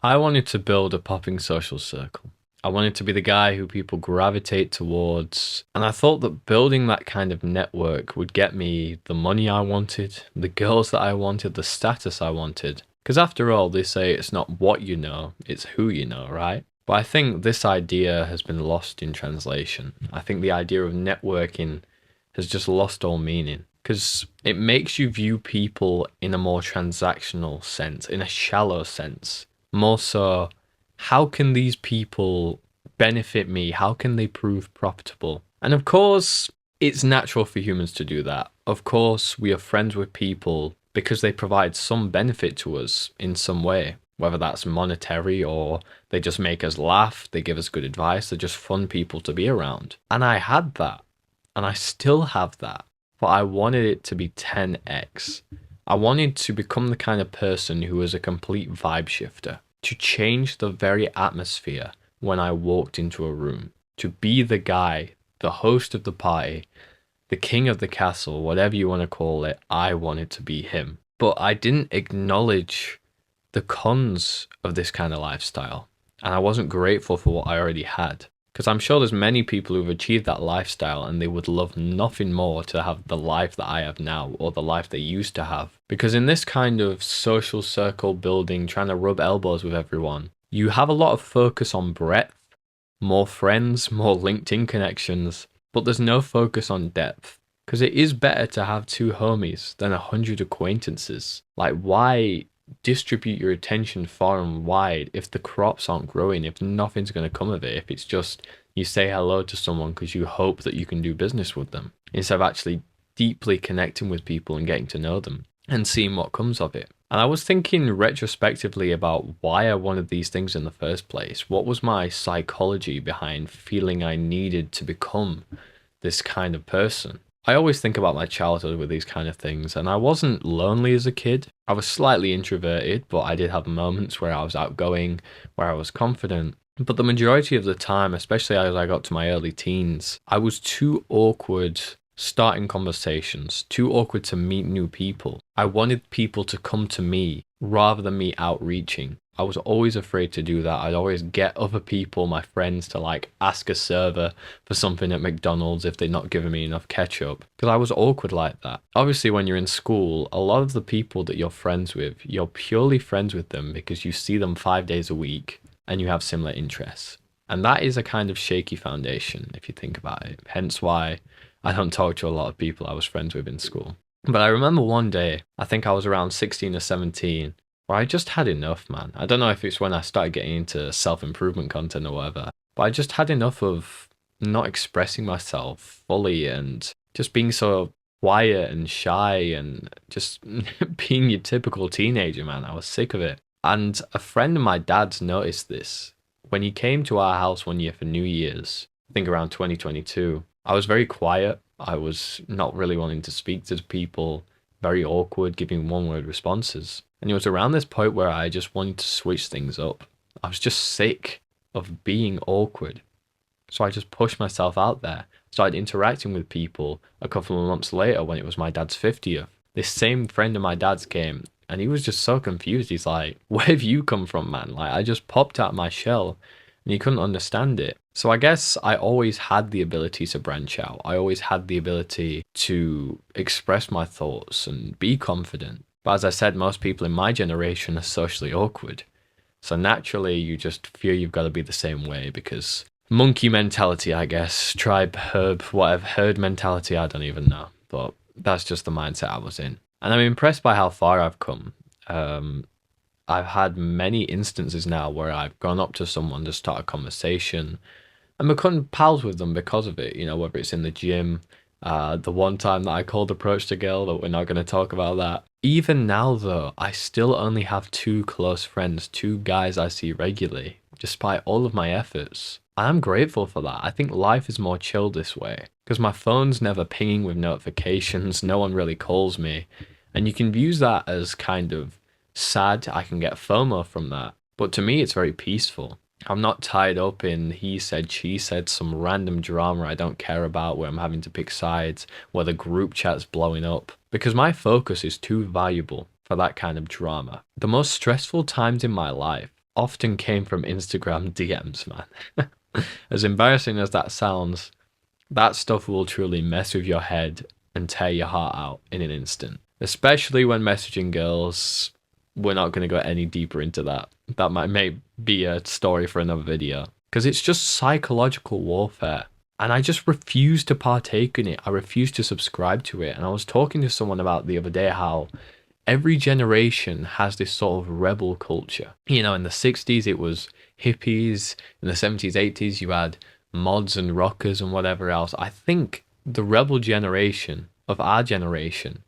I wanted to build a popping social circle. I wanted to be the guy who people gravitate towards. And I thought that building that kind of network would get me the money I wanted, the girls that I wanted, the status I wanted. Because after all, they say it's not what you know, it's who you know, right? But I think this idea has been lost in translation. I think the idea of networking has just lost all meaning because it makes you view people in a more transactional sense, in a shallow sense. More so, how can these people benefit me? How can they prove profitable? And of course, it's natural for humans to do that. Of course, we are friends with people because they provide some benefit to us in some way, whether that's monetary or they just make us laugh, they give us good advice, they're just fun people to be around. And I had that, and I still have that, but I wanted it to be 10x. I wanted to become the kind of person who was a complete vibe shifter, to change the very atmosphere when I walked into a room, to be the guy, the host of the party, the king of the castle, whatever you want to call it. I wanted to be him. But I didn't acknowledge the cons of this kind of lifestyle, and I wasn't grateful for what I already had. Because I'm sure there's many people who've achieved that lifestyle and they would love nothing more to have the life that I have now or the life they used to have. Because in this kind of social circle building, trying to rub elbows with everyone, you have a lot of focus on breadth, more friends, more LinkedIn connections, but there's no focus on depth. Because it is better to have two homies than 100 acquaintances. Like, why distribute your attention far and wide if the crops aren't growing, if nothing's going to come of it, if it's just you say hello to someone because you hope that you can do business with them, instead of actually deeply connecting with people and getting to know them and seeing what comes of it. And I was thinking retrospectively about why I wanted these things in the first place. What was my psychology behind feeling I needed to become this kind of person? I always think about my childhood with these kind of things, and I wasn't lonely as a kid. I was slightly introverted, but I did have moments where I was outgoing, where I was confident. But the majority of the time, especially as I got to my early teens, I was too awkward starting conversations, too awkward to meet new people. I wanted people to come to me rather than me outreaching. I was always afraid to do that. I'd always get other people, my friends, to like ask a server for something at McDonald's if they're not giving me enough ketchup. Because I was awkward like that. Obviously, when you're in school, a lot of the people that you're friends with, you're purely friends with them because you see them 5 days a week and you have similar interests. And that is a kind of shaky foundation if you think about it. Hence why I don't talk to a lot of people I was friends with in school. But I remember one day, I think I was around 16 or 17, where I just had enough, man. I don't know if it's when I started getting into self-improvement content or whatever, but I just had enough of not expressing myself fully and just being so quiet and shy and just being your typical teenager, man. I was sick of it. And a friend of my dad's noticed this. When he came to our house one year for New Year's, I think around 2022, I was very quiet. I was not really wanting to speak to people, very awkward, giving one word responses. And it was around this point where I just wanted to switch things up. I was just sick of being awkward. So I just pushed myself out there, started interacting with people a couple of months later when it was my dad's 50th. This same friend of my dad's came and he was just so confused. He's like, "Where have you come from, man? Like, I just popped out of my shell," and he couldn't understand it. So I guess I always had the ability to branch out. I always had the ability to express my thoughts and be confident. But as I said, most people in my generation are socially awkward. So naturally, you just fear you've got to be the same way because monkey mentality, I guess, tribe, herb, whatever, herd mentality, I don't even know. But that's just the mindset I was in. And I'm impressed by how far I've come. I've had many instances now where I've gone up to someone to start a conversation and become pals with them because of it, whether it's in the gym, the one time that I cold approached a girl, but we're not going to talk about that. Even now, though, I still only have two close friends, two guys I see regularly, despite all of my efforts. I'm grateful for that. I think life is more chill this way because my phone's never pinging with notifications. No one really calls me. And you can use that as kind of sad. I can get FOMO from that. But to me, it's very peaceful. I'm not tied up in he said, she said, some random drama I don't care about where I'm having to pick sides, where the group chat's blowing up. Because my focus is too valuable for that kind of drama. The most stressful times in my life often came from Instagram DMs, man. As embarrassing as that sounds, that stuff will truly mess with your head and tear your heart out in an instant. Especially when messaging girls. We're not going to go any deeper into that. That may be a story for another video. Because it's just psychological warfare. And I just refuse to partake in it. I refuse to subscribe to it. And I was talking to someone about the other day how every generation has this sort of rebel culture. You know, in the 60s, it was hippies. In the 70s, 80s, you had mods and rockers and whatever else. I think the rebel generation of our generation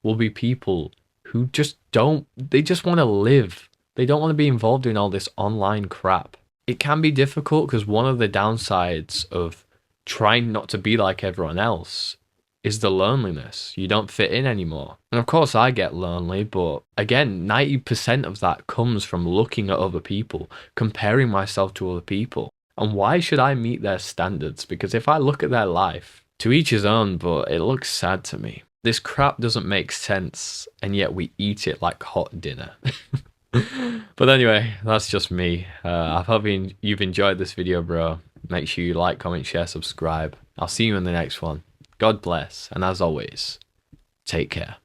will be people who just they just want to live. They don't want to be involved in all this online crap. It can be difficult because one of the downsides of trying not to be like everyone else is the loneliness. You don't fit in anymore. And of course I get lonely, but again, 90% of that comes from looking at other people, comparing myself to other people. And why should I meet their standards? Because if I look at their life, to each his own, but it looks sad to me. This crap doesn't make sense, and yet we eat it like hot dinner. But anyway, that's just me. I hope you've enjoyed this video, bro. Make sure you like, comment, share, subscribe. I'll see you in the next one. God bless, and as always, take care.